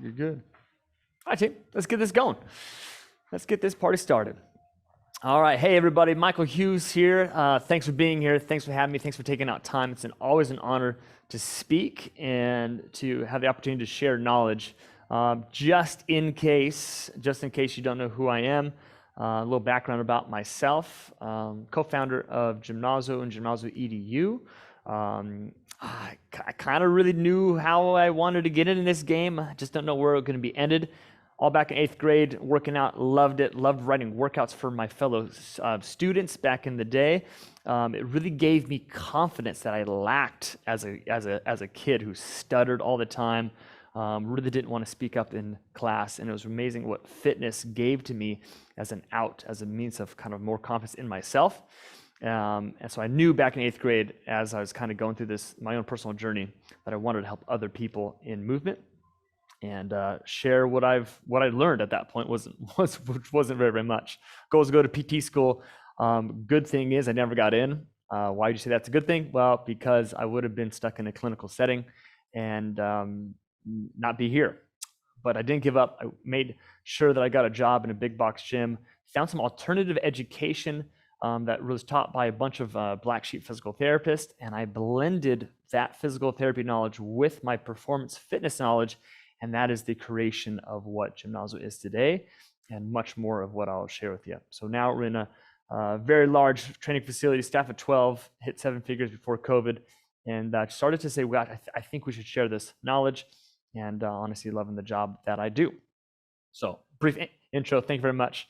You're good. All right, team, let's get this going. Let's get this party started. All right, hey everybody, Michael Hughes here. Thanks for being here. Thanks for having me. Thanks for taking out time. It's always an honor to speak and to have the opportunity to share knowledge. Just in case you don't know who I am, a little background about myself. Co-founder of Gymnazo and Gymnazo EDU. I kind of really knew how I wanted to get into this game. I just don't know where it was going to be ended. All back in 8th grade, working out, loved it, loved writing workouts for my fellow students back in the day. It really gave me confidence that I lacked as a kid who stuttered all the time, really didn't want to speak up in class, and it was amazing what fitness gave to me as an out, as a means of kind of more confidence in myself. And so I knew back in 8th grade, as I was kind of going through my own personal journey, that I wanted to help other people in movement and share what I learned at that point, which wasn't very much. Goal was to go to PT school. Good thing is I never got in. Why did you say that's a good thing? Well, because I would have been stuck in a clinical setting and not be here. But I didn't give up. I made sure that I got a job in a big box gym, found some alternative education that was taught by a bunch of black sheep physical therapists, and I blended that physical therapy knowledge with my performance fitness knowledge, and that is the creation of what Gymnazo is today, and much more of what I'll share with you. So now we're in a very large training facility, staff of 12, hit 7 figures before COVID, and started to say, well, I think we should share this knowledge, and honestly loving the job that I do. So brief intro, thank you very much.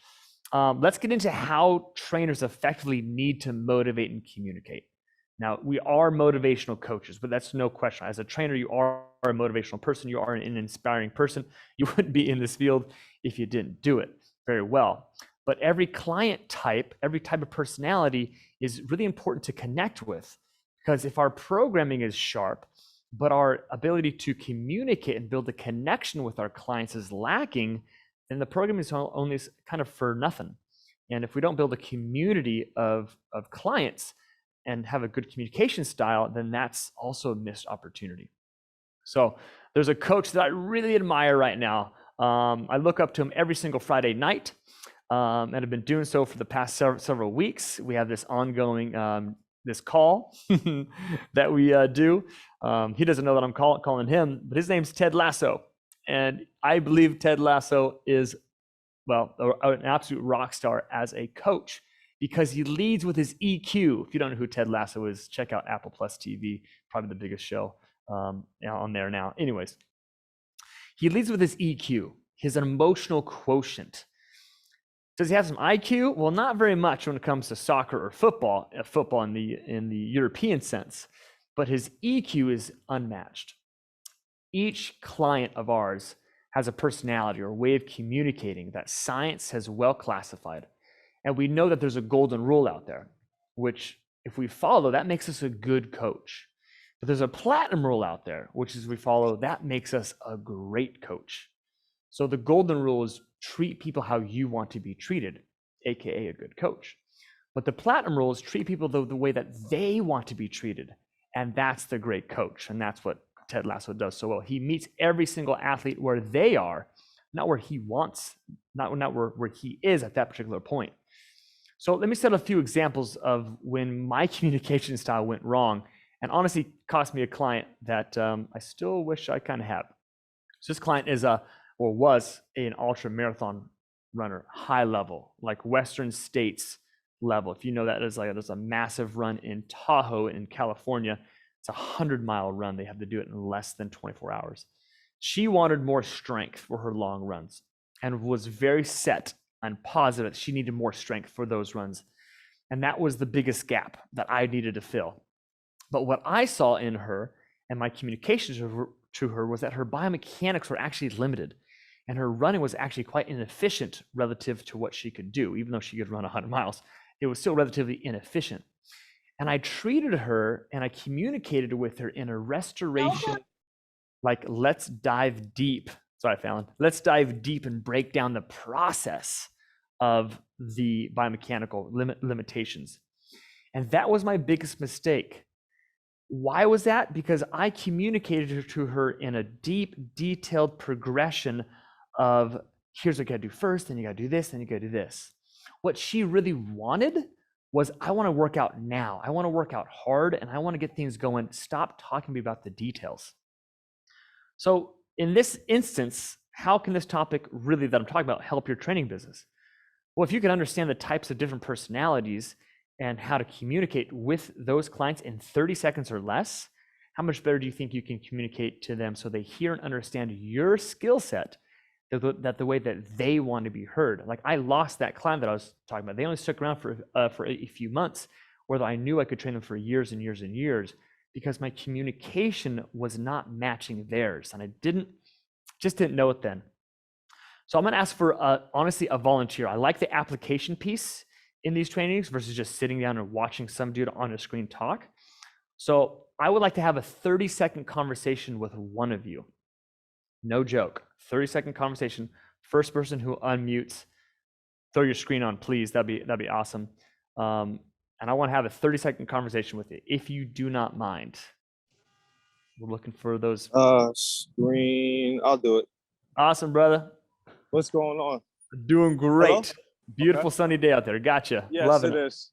Let's get into how trainers effectively need to motivate and communicate. Now, we are motivational coaches, but that's no question. As a trainer, you are a motivational person. You are an inspiring person. You wouldn't be in this field if you didn't do it very well. But every client type, every type of personality is really important to connect with, because if our programming is sharp, but our ability to communicate and build a connection with our clients is lacking, then the program is only kind of for nothing. And if we don't build a community of clients and have a good communication style, then that's also a missed opportunity. So there's a coach that I really admire right now. I look up to him every single Friday night, and have been doing so for the past several weeks. We have this ongoing this call that we do. He doesn't know that I'm calling him, but his name's Ted Lasso. And I believe Ted Lasso is, well, an absolute rock star as a coach, because he leads with his EQ. If you don't know who Ted Lasso is, check out Apple Plus TV, probably the biggest show on there now. Anyways, he leads with his EQ, his emotional quotient. Does he have some IQ? Well, not very much when it comes to soccer or football in the European sense, but his EQ is unmatched. Each client of ours has a personality or a way of communicating that science has well classified. And we know that there's a golden rule out there, which if we follow, that makes us a good coach. But there's a platinum rule out there, which is we follow, that makes us a great coach. So the golden rule is treat people how you want to be treated, AKA a good coach. But the platinum rule is treat people the way that they want to be treated. And that's the great coach. And that's what Ted Lasso does so well. He meets every single athlete where they are, not where he wants, not where he is at that particular point. So let me set a few examples of when my communication style went wrong, and honestly cost me a client that I still wish I kind of had. So this client was an ultra marathon runner, high level, like Western States level. If you know that, there's a massive run in Tahoe in California. It's a 100-mile run. They have to do it in less than 24 hours. She wanted more strength for her long runs and was very set and positive that she needed more strength for those runs. And that was the biggest gap that I needed to fill. But what I saw in her and my communications to her was that her biomechanics were actually limited, and her running was actually quite inefficient relative to what she could do. Even though she could run 100 miles, it was still relatively inefficient. And I treated her and I communicated with her in a restoration, like, let's dive deep. Sorry, Fallon. Let's dive deep and break down the process of the biomechanical limitations. And that was my biggest mistake. Why was that? Because I communicated to her in a deep, detailed progression of here's what you gotta do first, then you gotta do this, then you gotta do this. What she really wanted was, I wanna work out now. I wanna work out hard and I wanna get things going. Stop talking to me about the details. So in this instance, how can this topic really that I'm talking about help your training business? Well, if you can understand the types of different personalities and how to communicate with those clients in 30 seconds or less, how much better do you think you can communicate to them so they hear and understand your skill set, that the way that they want to be heard? Like, I lost that client that I was talking about. They only stuck around for a few months, where I knew I could train them for years and years and years, because my communication was not matching theirs, and I just didn't know it then. So I'm going to ask for honestly a volunteer. I like the application piece in these trainings versus just sitting down and watching some dude on a screen talk. So I would like to have a 30-second conversation with one of you. No joke. 30-second conversation. First person who unmutes, throw your screen on, please. That'd be awesome. And I want to have a 30-second conversation with you, if you do not mind. We're looking for those. Screen. I'll do it. Awesome, brother. What's going on? Doing great. Hello? Beautiful Okay. Sunny day out there. Gotcha. Yes, Loving it is.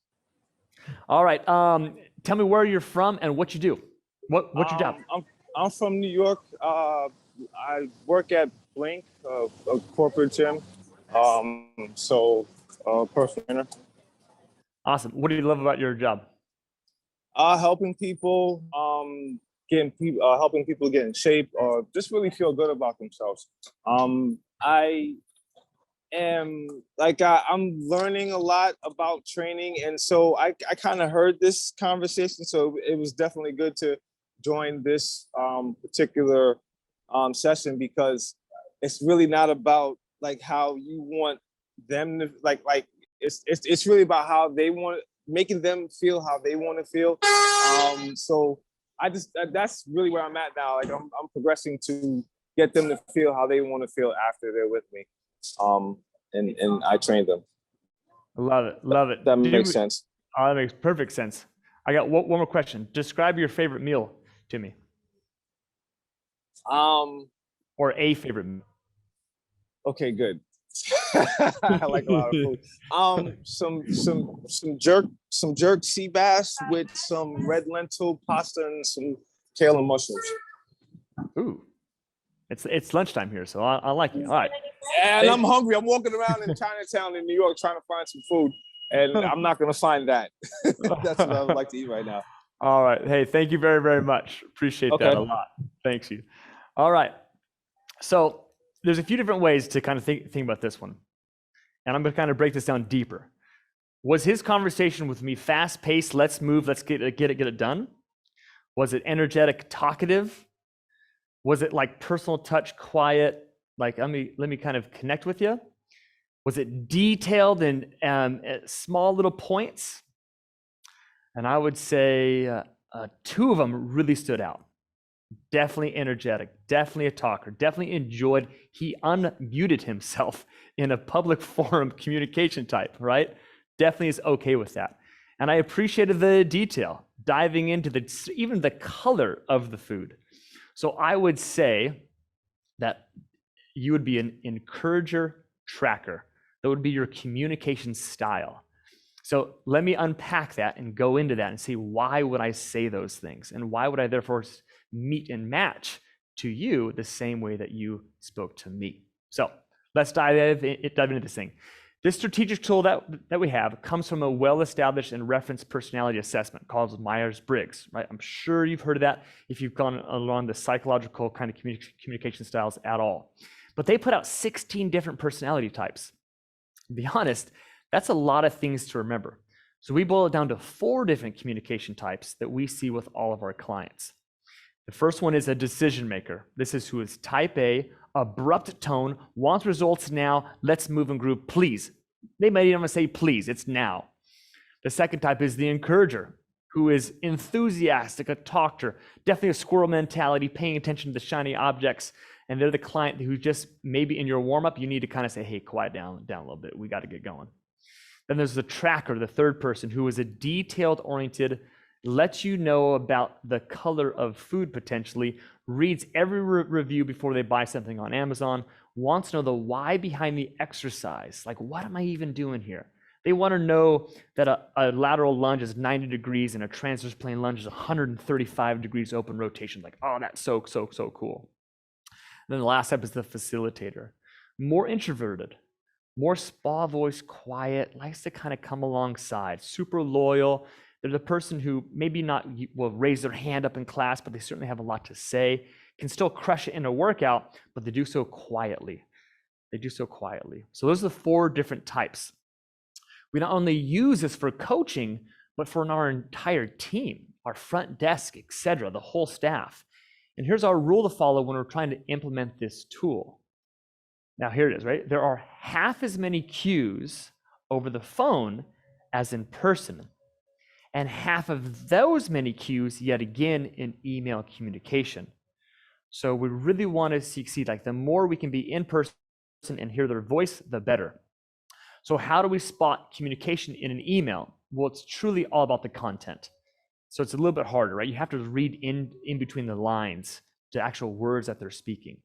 All right. Tell me where you're from and what you do. What's your job? I'm from New York. I work at Blink, a corporate gym. So personal trainer. Awesome. What do you love about your job? Helping people, helping people get in shape, or just really feel good about themselves. I'm learning a lot about training, and so I kind of heard this conversation, so it was definitely good to join this particular session, because it's really not about like how you want them to it's really about how they want, making them feel how they want to feel. So that's really where I'm at now. Like I'm progressing to get them to feel how they want to feel after they're with me. And I train them. Love it. That makes sense. Oh, that makes perfect sense. I got one more question. Describe your favorite meal to me. Or a favorite meal. Okay, good. I like a lot of food. Some jerk sea bass with some red lentil pasta and some kale and mushrooms. Ooh. It's lunchtime here, so I like it. All right. And I'm hungry. I'm walking around in Chinatown in New York trying to find some food, and I'm not going to find that. That's what I would like to eat right now. All right. Hey, thank you very, very much. Appreciate that a lot. Thanks you. All right. So there's a few different ways to kind of think about this one, and I'm going to kind of break this down deeper. Was his conversation with me fast-paced? Let's move. Let's get it done. Was it energetic, talkative? Was it like personal touch, quiet, like let me kind of connect with you? Was it detailed and small little points? And I would say two of them really stood out. Definitely energetic, definitely a talker, definitely enjoyed. He unmuted himself in a public forum communication type, right? Definitely is okay with that. And I appreciated the detail, diving into even the color of the food. So I would say that you would be an encourager tracker. That would be your communication style. So let me unpack that and go into that and see, why would I say those things? And why would I therefore meet and match to you the same way that you spoke to me? So let's dive into this thing. This strategic tool that we have comes from a well-established and referenced personality assessment called Myers-Briggs, right? I'm sure you've heard of that if you've gone along the psychological kind of communication styles at all. But they put out 16 different personality types. To be honest, that's a lot of things to remember. So we boil it down to 4 different communication types that we see with all of our clients. The first one is a decision maker. This is who is type A, abrupt tone, wants results now, let's move and groove, please. They might even say please, it's now. The second type is the encourager, who is enthusiastic, a talker, definitely a squirrel mentality, paying attention to the shiny objects. And they're the client who just maybe in your warm-up, you need to kind of say, hey, quiet down a little bit. We got to get going. Then there's the tracker, the third person, who is a detailed-oriented, lets you know about the color of food potentially, reads every review before they buy something on Amazon, wants to know the why behind the exercise. Like, what am I even doing here? They want to know that a lateral lunge is 90 degrees and a transverse plane lunge is 135 degrees open rotation. Like, oh, that's so cool. And then the last step is the facilitator. More introverted, more spa voice, quiet, likes to kind of come alongside, super loyal. They're the person who maybe not will raise their hand up in class, but they certainly have a lot to say, can still crush it in a workout, but they do so quietly. So those are the 4 different types. We not only use this for coaching, but for our entire team, our front desk, etc., the whole staff. And here's our rule to follow when we're trying to implement this tool. Now here it is, right? There are half as many cues over the phone as in person, and half of those many cues yet again in email communication. So we really want to succeed. Like, the more we can be in person and hear their voice, the better. So how do we spot communication in an email? Well, it's truly all about the content. So it's a little bit harder, right? You have to read in between the lines the actual words that they're speaking,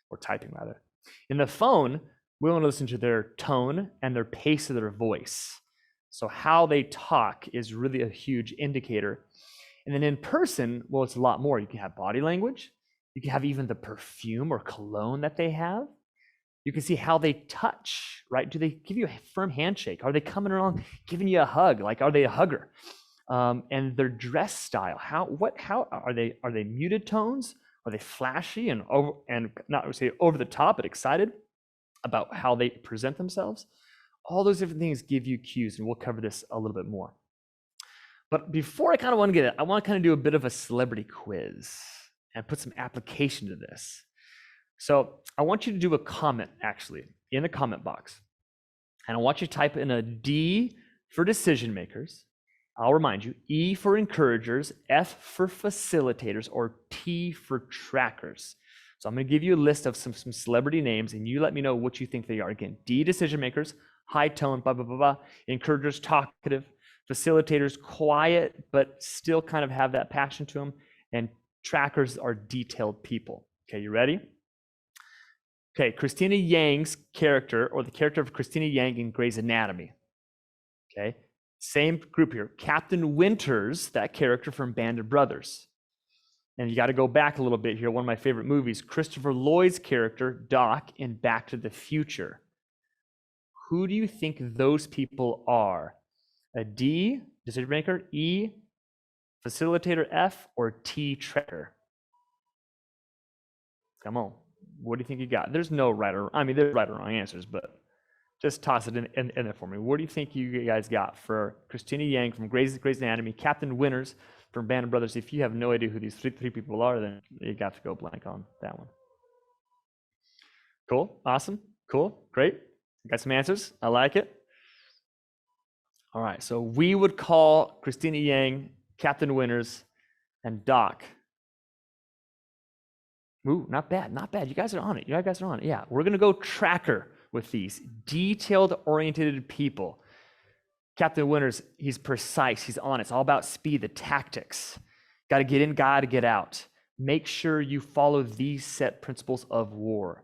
or typing rather. In the phone, we want to listen to their tone and their pace of their voice. So how they talk is really a huge indicator. And then in person, well, it's a lot more. You can have body language. You can have even the perfume or cologne that they have. You can see how they touch, right? Do they give you a firm handshake? Are they coming along giving you a hug? Like, are they a hugger? And their dress style. How are they muted tones? Are they flashy and not say over the top, but excited about how they present themselves? All those different things give you cues, and we'll cover this a little bit more. But before I kind of want to get it, I want to kind of do a bit of a celebrity quiz and put some application to this. So I want you to do a comment, actually, in the comment box. And I want you to type in a D for decision makers. I'll remind you, E for encouragers, F for facilitators, or T for trackers. So I'm going to give you a list of some celebrity names, and you let me know what you think they are. Again, D, decision makers, high tone, blah, blah, blah, blah. Encouragers, talkative. Facilitators, quiet, but still kind of have that passion to them. And trackers are detailed people. Okay, you ready? Okay, Christina Yang's character, or the character of Christina Yang in Grey's Anatomy. Okay, same group here. Captain Winters, that character from Band of Brothers. And you got to go back a little bit here. One of my favorite movies, Christopher Lloyd's character, Doc, in Back to the Future. Who do you think those people are? A D, decision maker, E, facilitator, F, or T, tracker? Come on. What do you think you got? There's no right or there's right or wrong answers, but just toss it in there for me. What do you think you guys got for Christina Yang from Grey's Anatomy, Captain Winters from Band of Brothers? If you have no idea who these three people are, then you got to go blank on that one. Cool, awesome, cool, great. Got some answers, I like it. All right, so we would call Christina Yang, Captain Winters, and Doc. Ooh, not bad. You guys are on it. Yeah, we're going to go tracker with these. Detailed-oriented people. Captain Winters, he's precise. He's on it. It's all about speed, the tactics. Got to get in, got to get out. Make sure you follow these set principles of war.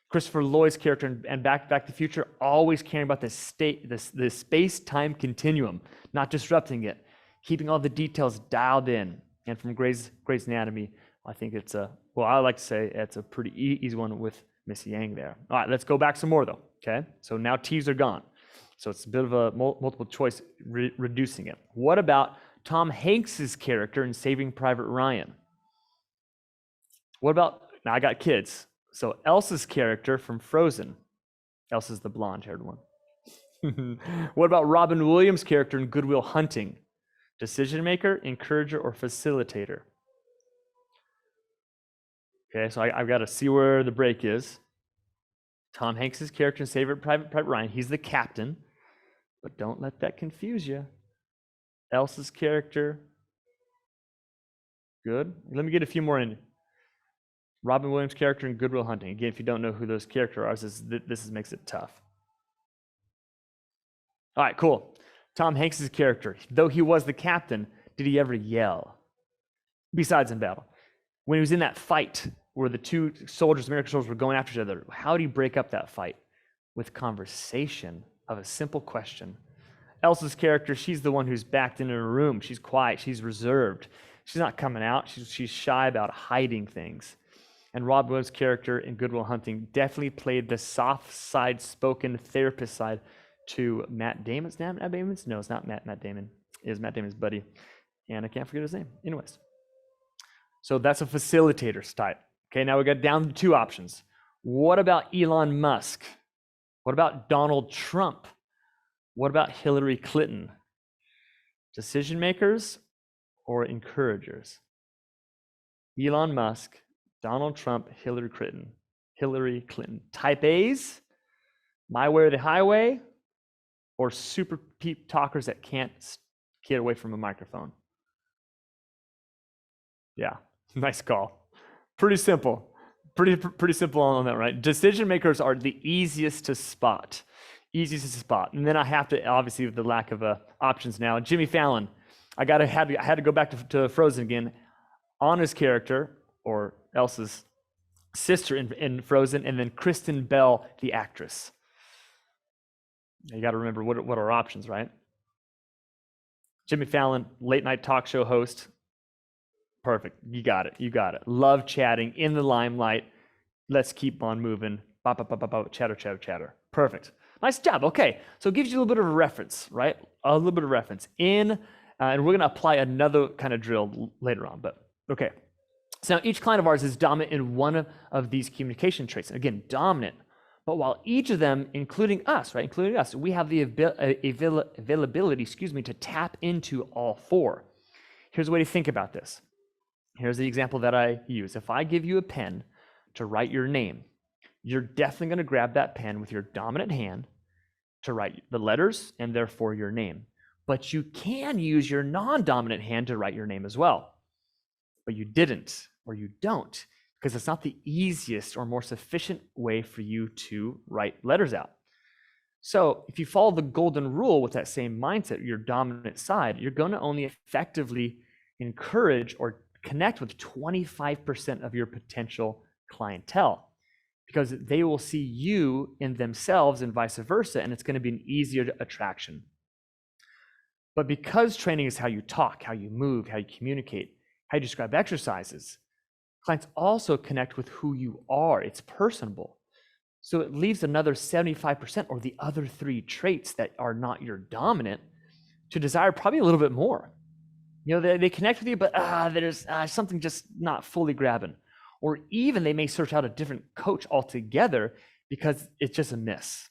Christopher Lloyd's character and Back to the Future, always caring about the space-time continuum, not disrupting it, keeping all the details dialed in. And from Grey's Anatomy, I think it's I like to say it's a pretty easy one with Miss Yang there. All right, let's go back some more though, okay? So now T's are gone. So it's a bit of a multiple choice, reducing it. What about Tom Hanks's character in Saving Private Ryan? What about, now I got kids. So Elsa's character from Frozen. Elsa's the blonde-haired one. What about Robin Williams' character in Good Will Hunting? Decision maker, encourager, or facilitator? Okay, so I've got to see where the break is. Tom Hanks' character in Saving Private Ryan, he's the captain, but don't let that confuse you. Elsa's character, good. Let me get a few more in. Robin Williams' character in Good Will Hunting. Again, if you don't know who those characters are, this makes it tough. All right, cool. Tom Hanks' character, though he was the captain, did he ever yell? Besides in battle. When he was in that fight where the two soldiers, American soldiers, were going after each other, how did he break up that fight? With conversation of a simple question. Elsa's character, she's the one who's backed into her room. She's quiet, she's reserved. She's not coming out, she's shy about hiding things. And Rob Williams' character in Good Will Hunting definitely played the soft side, spoken therapist side to Matt Damon's. Matt Damon's? No, it's not Matt Damon. It is Matt Damon's buddy. And I can't forget his name. Anyways. So that's a facilitator's type. Okay, now we got down to two options. What about Elon Musk? What about Donald Trump? What about Hillary Clinton? Decision makers or encouragers? Elon Musk, Donald Trump, Hillary Clinton. Type A's, my way or the highway, or super peep talkers that can't get away from a microphone? Yeah, nice call. Pretty simple. Pretty simple on that, right? Decision makers are the easiest to spot. And then I have to, obviously, with the lack of options now, Jimmy Fallon. I had to go back to Frozen again. Anna's character, or Elsa's sister in Frozen, and then Kristen Bell, the actress. You got to remember what are our options, right? Jimmy Fallon, late night talk show host. Perfect. You got it. Love chatting in the limelight. Let's keep on moving. Chatter. Perfect. Nice job. Okay. So it gives you a little bit of a reference, right? A little bit of reference and we're going to apply another kind of drill later on, but okay. So now each client of ours is dominant in one of these communication traits. And again, dominant. But while each of them, including us, we have the availability, to tap into all four. Here's a way to think about this. Here's the example that I use. If I give you a pen to write your name, you're definitely going to grab that pen with your dominant hand to write the letters and therefore your name. But you can use your non-dominant hand to write your name as well. But you didn't, or you don't, because it's not the easiest or more sufficient way for you to write letters out. So if you follow the golden rule with that same mindset, your dominant side, you're going to only effectively encourage or connect with 25% of your potential clientele, because they will see you in themselves and vice versa, and it's going to be an easier attraction. But because training is how you talk, how you move, how you communicate, how you describe exercises, clients also connect with who you are. It's personable. So it leaves another 75%, or the other three traits that are not your dominant, to desire probably a little bit more. They connect with you, but there's something just not fully grabbing. Or even they may search out a different coach altogether because it's just a miss.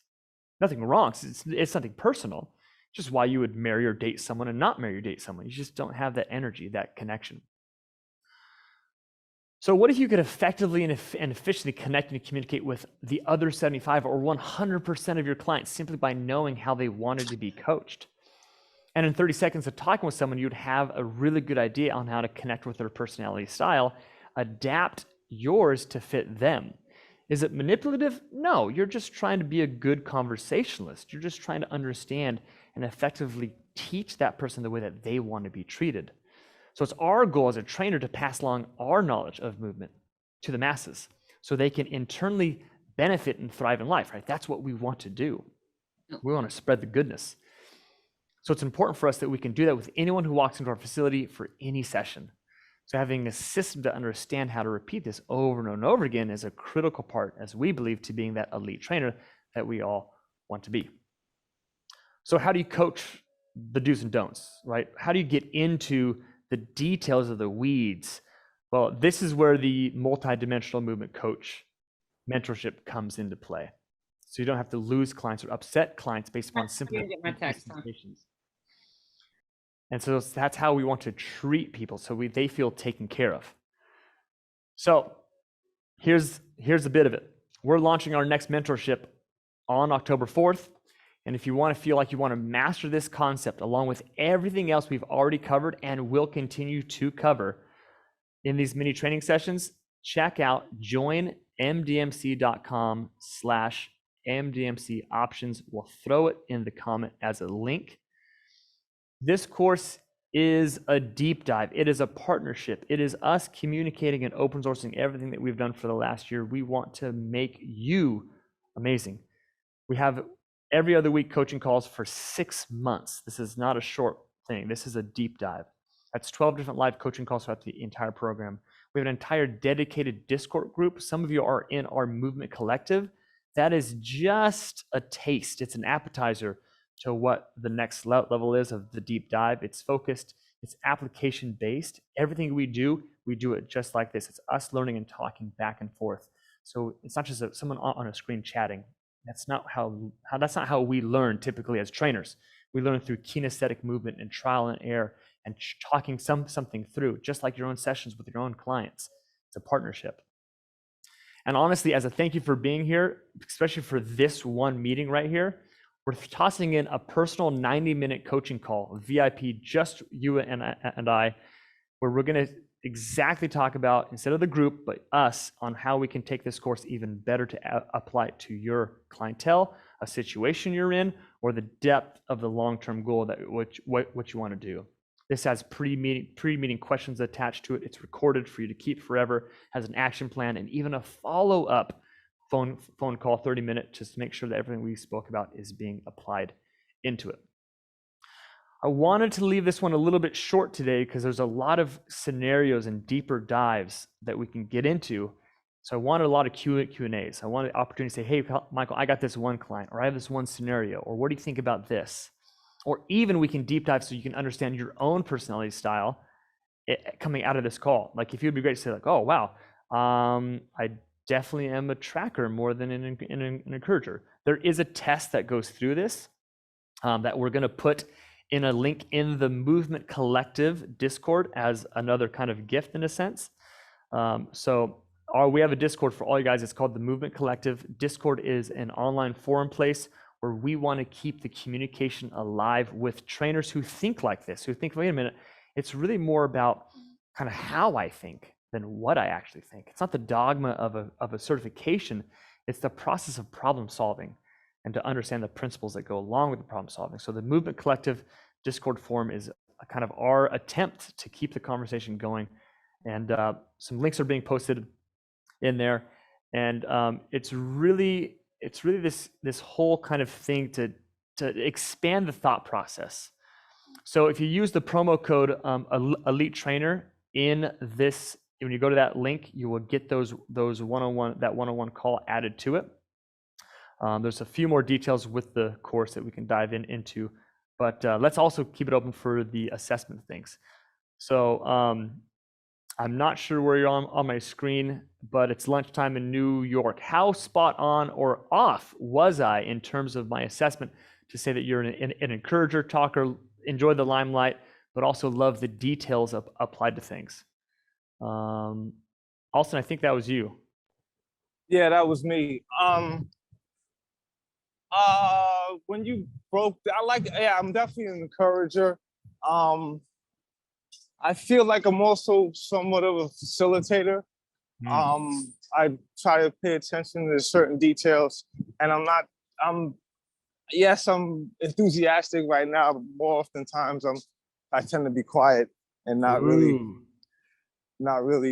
Nothing wrong. It's something personal. Just why you would marry or date someone and not marry or date someone. You just don't have that energy, that connection. So what if you could effectively and efficiently connect and communicate with the other 75 or 100% of your clients simply by knowing how they wanted to be coached? And in 30 seconds of talking with someone, you'd have a really good idea on how to connect with their personality style, adapt yours to fit them. Is it manipulative? No, you're just trying to be a good conversationalist. You're just trying to understand and effectively teach that person the way that they want to be treated. So it's our goal as a trainer to pass along our knowledge of movement to the masses so they can internally benefit and thrive in life, right? That's what we want to do. We want to spread the goodness. So it's important for us that we can do that with anyone who walks into our facility for any session. So having a system to understand how to repeat this over and over again is a critical part, as we believe, to being that elite trainer that we all want to be. So how do you coach the do's and don'ts, right? How do you get into the details of the weeds? Well, this is where the multidimensional movement coach mentorship comes into play. So you don't have to lose clients or upset clients based upon simple presentations. And so that's how we want to treat people, so they feel taken care of. So here's a bit of it. We're launching our next mentorship on October 4th. And if you want to feel like you want to master this concept along with everything else we've already covered and will continue to cover in these mini training sessions, check out joinmdmc.com/MDMC options. We'll throw it in the comment as a link. This course is a deep dive. It is a partnership. It is us communicating and open sourcing everything that we've done for the last year. We want to make you amazing. We have every other week coaching calls for 6 months. This is not a short thing. This is a deep dive. That's 12 different live coaching calls throughout the entire program. We have an entire dedicated Discord group. Some of you are in our Movement Collective. That is just a taste. It's an appetizer to what the next level is of the deep dive. It's focused, it's application based. Everything we do it just like this. It's us learning and talking back and forth. So it's not just someone on a screen chatting. That's not how we learn typically as trainers. We learn through kinesthetic movement and trial and error and talking something through, just like your own sessions with your own clients. It's a partnership. And honestly, as a thank you for being here, especially for this one meeting right here, we're tossing in a personal 90-minute coaching call, VIP, just you and I, where we're going to exactly talk about, instead of the group, but us, on how we can take this course even better to apply it to your clientele, a situation you're in, or the depth of the long-term goal that what you want to do. This has pre-meeting questions attached to it. It's recorded for you to keep forever, has an action plan, and even a follow-up phone call, 30-minute, just to make sure that everything we spoke about is being applied into it. I wanted to leave this one a little bit short today because there's a lot of scenarios and deeper dives that we can get into. So I wanted a lot of Q&As. I wanted the opportunity to say, hey, Michael, I got this one client, or I have this one scenario, or what do you think about this? Or even we can deep dive so you can understand your own personality style coming out of this call. Like if it would be great to say like, oh, wow, I definitely am a tracker more than an encourager. There is a test that goes through this that we're going to put in a link in the Movement Collective Discord as another kind of gift in a sense. We have a Discord for all you guys. It's called the Movement Collective. Discord is an online forum place where we want to keep the communication alive with trainers who think like this, who think, wait a minute, it's really more about kind of how I think than what I actually think. It's not the dogma of a certification. It's the process of problem solving and to understand the principles that go along with the problem solving. So the Movement Collective Discord forum is a kind of our attempt to keep the conversation going. And some links are being posted in there. And it's really this whole kind of thing to expand the thought process. So if you use the promo code Elite Trainer in this, when you go to that link, you will get those one-on-one call added to it. There's a few more details with the course that we can dive into, but let's also keep it open for the assessment things. So I'm not sure where you're on my screen, but it's lunchtime in New York. How spot on or off was I in terms of my assessment to say that you're an encourager, talker, enjoy the limelight, but also love the details applied to things? Alston, I think that was you. Yeah, that was me. When you broke, I'm definitely an encourager. I feel like I'm also somewhat of a facilitator. I try to pay attention to certain details, and I'm enthusiastic right now, but more oftentimes I tend to be quiet and not really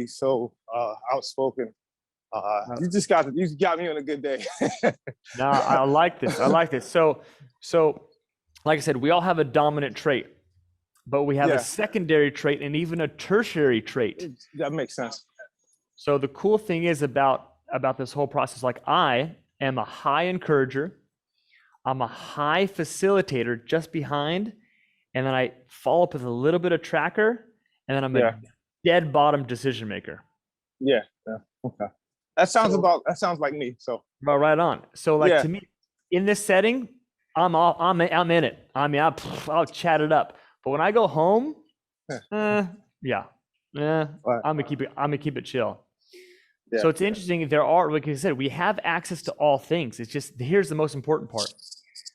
so outspoken. You got me on a good day. No, I like this. So like I said, we all have a dominant trait, but we have a secondary trait and even a tertiary trait. That makes sense. So the cool thing is about this whole process, like I am a high encourager, I'm a high facilitator just behind, and then I follow up with a little bit of tracker, and then I'm a dead bottom decision maker. Yeah. Okay. That sounds like me. So right on. So to me, in this setting, I'm in it. I mean, I'll chat it up. But when I go home, I'm gonna keep it chill. Yeah. So it's interesting. There are, like I said, we have access to all things. It's just, here's the most important part.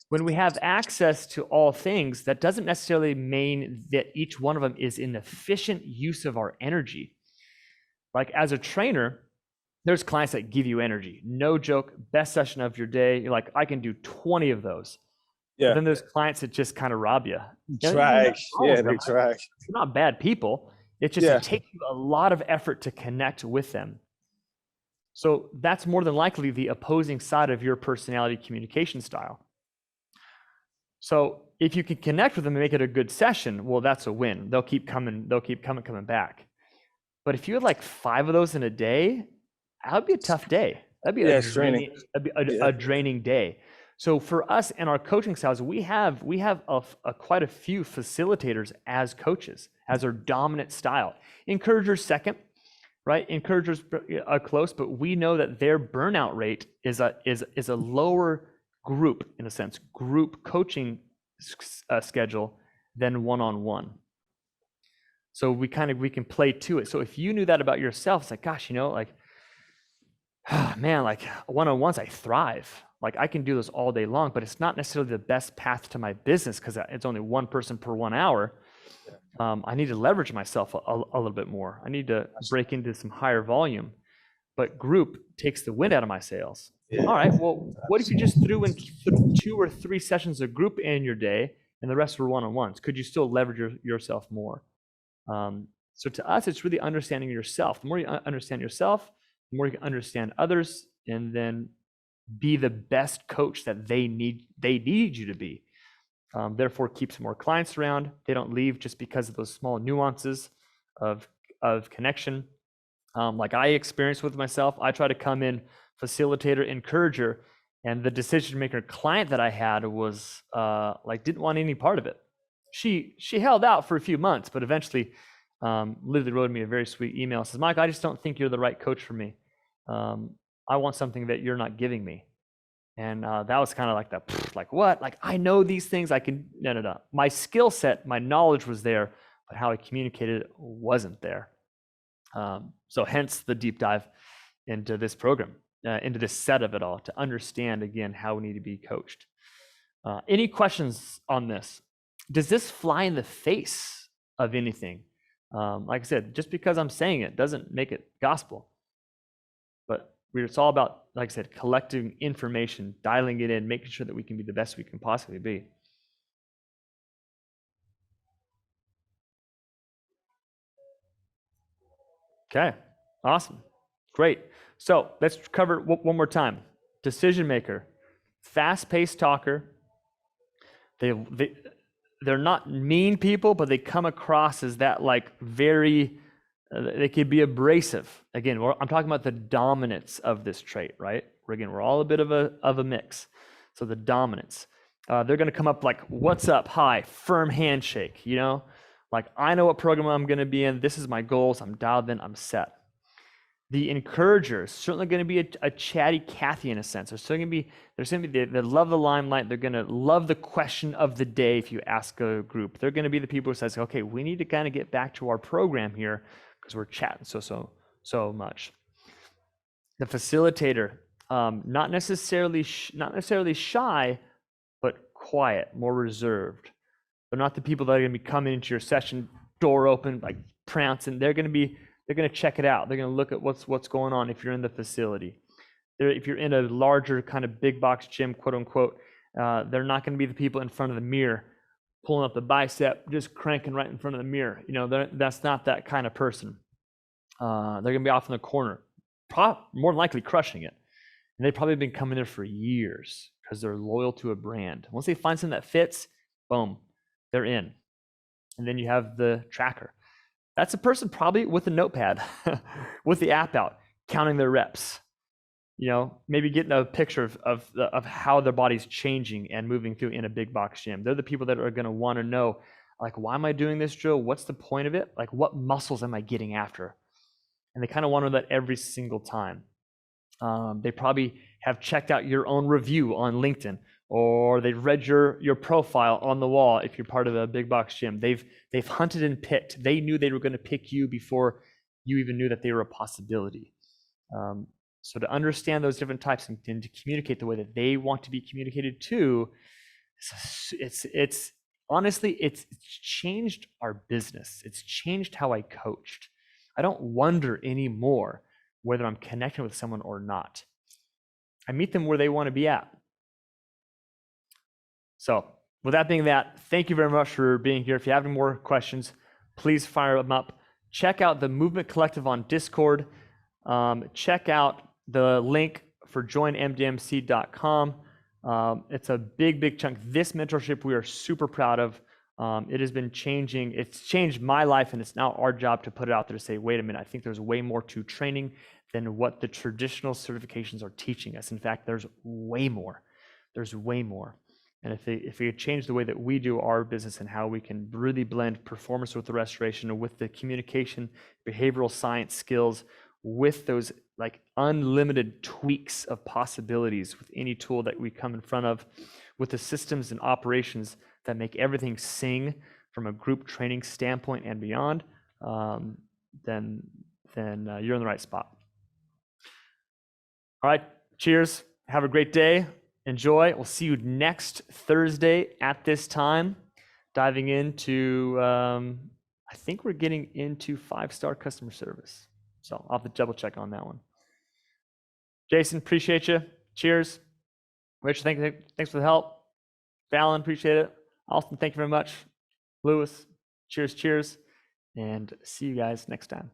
When we have access to all things, that doesn't necessarily mean that each one of them is an efficient use of our energy. Like as a trainer, there's clients that give you energy. No joke, best session of your day. You're like, I can do 20 of those. But Yeah. then there's clients that just kind of rob you. Drag. Yeah, they They're drag. not bad people. It's just Yeah. it takes you a lot of effort to connect with them. So that's more than likely the opposing side of your personality communication style. So if you can connect with them and make it a good session, well, that's a win. They'll keep coming coming back. But if you had like 5 of those in a day, that would be a tough day. That'd be Yeah, it's draining. a draining day. So for us and our coaching styles, we have quite a few facilitators as coaches, as our dominant style. Encouragers second, right? Encouragers are close, but we know that their burnout rate is a lower group, in a sense, group coaching schedule than one-on-one. So we can play to it. So if you knew that about yourself, it's like, gosh, like, man, like one-on-ones, I thrive. Like I can do this all day long, but it's not necessarily the best path to my business because it's only one person per 1 hour. I need to leverage myself a little bit more. I need to break into some higher volume. But group takes the wind out of my sails. Yeah. All right, well, what if you just threw in 2 or 3 sessions of group in your day and the rest were one-on-ones? Could you still leverage yourself more? So to us, it's really understanding yourself. The more you understand yourself, the more you can understand others, and then be the best coach that they need you to be. Therefore, keep some more clients around. They don't leave just because of those small nuances of connection. Like I experienced with myself, I try to come in facilitator, encourager, and the decision maker client that I had was like didn't want any part of it. She held out for a few months, but eventually literally wrote me a very sweet email. Says, Mike, I just don't think you're the right coach for me. I want something that you're not giving me. And that was kind of like that, like what? Like I know these things, I can, no. My skill set, my knowledge was there, but how I communicated it wasn't there. So hence the deep dive into this program, into this set of it all, to understand again how we need to be coached. Any questions on this? Does this fly in the face of anything? Like I said, just because I'm saying it doesn't make it gospel. But it's all about, like I said, collecting information, dialing it in, making sure that we can be the best we can possibly be. Okay, awesome, great. So let's cover one more time. Decision maker, fast-paced talker. They're not mean people, but they come across as that like very, they could be abrasive. Again, I'm talking about the dominance of this trait, right? We're all a bit of a mix. So the dominance. They're going to come up like, what's up? Hi, firm handshake, Like, I know what program I'm going to be in. This is my goals. I'm dialed in. I'm set. The encourager is certainly going to be a chatty Cathy in a sense. There's going to be they love the limelight. They're going to love the question of the day if you ask a group. They're going to be the people who says, okay, we need to kind of get back to our program here because we're chatting so much. The facilitator, not necessarily shy, but quiet, more reserved. They're not the people that are going to be coming into your session, door open, like prancing. They're going to check it out. They're going to look at what's going on if you're in the facility. If you're in a larger kind of big box gym, quote unquote, they're not going to be the people in front of the mirror, pulling up the bicep, just cranking right in front of the mirror. That's not that kind of person. They're going to be off in the corner, more than likely crushing it. And they've probably been coming there for years because they're loyal to a brand. Once they find something that fits, boom, they're in. And then you have the tracker. That's a person probably with a notepad, with the app out, counting their reps. Maybe getting a picture of how their body's changing and moving through in a big box gym. They're the people that are going to want to know, like, why am I doing this drill? What's the point of it? Like, what muscles am I getting after? And they kind of want to know that every single time. They probably have checked out your own review on LinkedIn, or they've read your profile on the wall if you're part of a big box gym. They've hunted and picked. They knew they were going to pick you before you even knew that they were a possibility. So to understand those different types and to communicate the way that they want to be communicated to, it's honestly, it's changed our business. It's changed how I coached. I don't wonder anymore whether I'm connecting with someone or not. I meet them where they want to be at. So with that being that, thank you very much for being here. If you have any more questions, please fire them up. Check out the Movement Collective on Discord. Check out the link for joinmdmc.com. It's a big chunk. This mentorship we are super proud of. It has been changing. It's changed my life, and it's now our job to put it out there to say, wait a minute, I think there's way more to training than what the traditional certifications are teaching us. In fact, there's way more. There's way more. And if we could change the way that we do our business and how we can really blend performance with the restoration and with the communication, behavioral science skills, with those like unlimited tweaks of possibilities with any tool that we come in front of, with the systems and operations that make everything sing from a group training standpoint and beyond, then you're in the right spot. All right, cheers. Have a great day. Enjoy. We'll see you next Thursday at this time, diving into, I think we're getting into 5-star customer service. So I'll have to double check on that one. Jason, appreciate you. Cheers. Rachel, thanks for the help. Fallon, appreciate it. Austin, thank you very much. Lewis, cheers. And see you guys next time.